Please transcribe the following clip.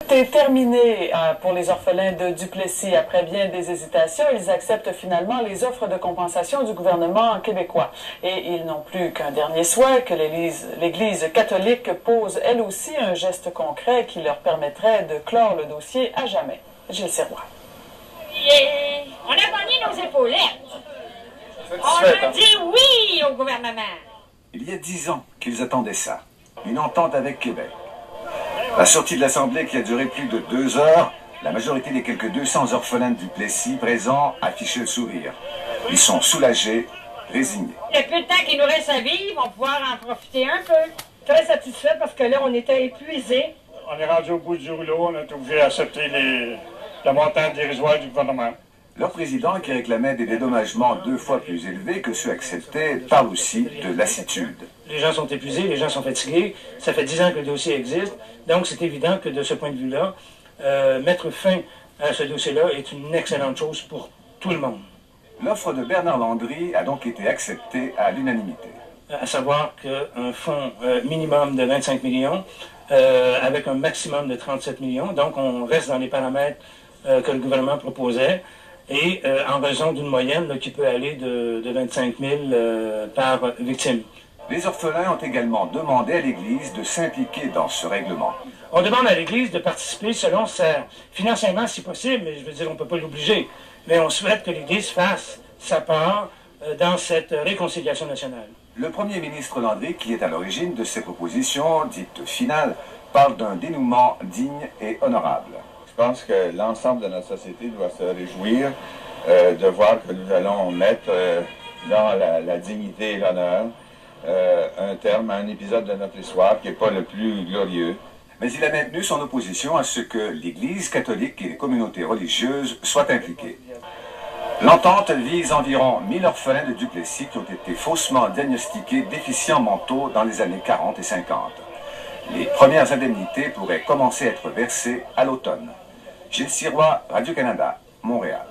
C'est terminé pour les orphelins de Duplessis. Après bien des hésitations, ils acceptent finalement les offres de compensation du gouvernement québécois. Et ils n'ont plus qu'un dernier souhait, que l'Église catholique pose elle aussi un geste concret qui leur permettrait de clore le dossier à jamais. Gilles Sirois. On a pogné nos épaulettes. On a dit oui au gouvernement. Il y a 10 ans qu'ils attendaient ça. Une entente avec Québec. La sortie de l'Assemblée qui a duré plus de 2 heures, la majorité des quelques 200 orphelins de Duplessis présents affichaient le sourire. Ils sont soulagés, résignés. Le peu de temps qu'il nous reste à vivre, on va pouvoir en profiter un peu. Très satisfait parce que là, on était épuisés. On est rendu au bout du rouleau, on a été obligé d'accepter la montante dérisoire du gouvernement. Leur président, qui réclamait des dédommagements 2 fois plus élevés que ceux acceptés, parle aussi de lassitude. Les gens sont épuisés, les gens sont fatigués. Ça fait 10 ans que le dossier existe. Donc, c'est évident que de ce point de vue-là, mettre fin à ce dossier-là est une excellente chose pour tout le monde. L'offre de Bernard Landry a donc été acceptée à l'unanimité. À savoir qu'un fonds minimum de 25 millions, avec un maximum de 37 millions. Donc, on reste dans les paramètres que le gouvernement proposait. Et en raison d'une moyenne là, qui peut aller de 25 000 par victime. Les orphelins ont également demandé à l'Église de s'impliquer dans ce règlement. On demande à l'Église de participer selon financièrement si possible, mais je veux dire, on ne peut pas l'obliger. Mais on souhaite que l'Église fasse sa part dans cette réconciliation nationale. Le premier ministre Landry, qui est à l'origine de ces propositions dites finales, parle d'un dénouement digne et honorable. Je pense que l'ensemble de notre société doit se réjouir de voir que nous allons mettre dans la dignité et l'honneur un terme à un épisode de notre histoire qui n'est pas le plus glorieux. Mais il a maintenu son opposition à ce que l'Église catholique et les communautés religieuses soient impliquées. L'entente vise environ 1000 orphelins de Duplessis qui ont été faussement diagnostiqués déficients mentaux dans les années 40 et 50. Les premières indemnités pourraient commencer à être versées à l'automne. Gilles Sirois, Radio-Canada, Montréal.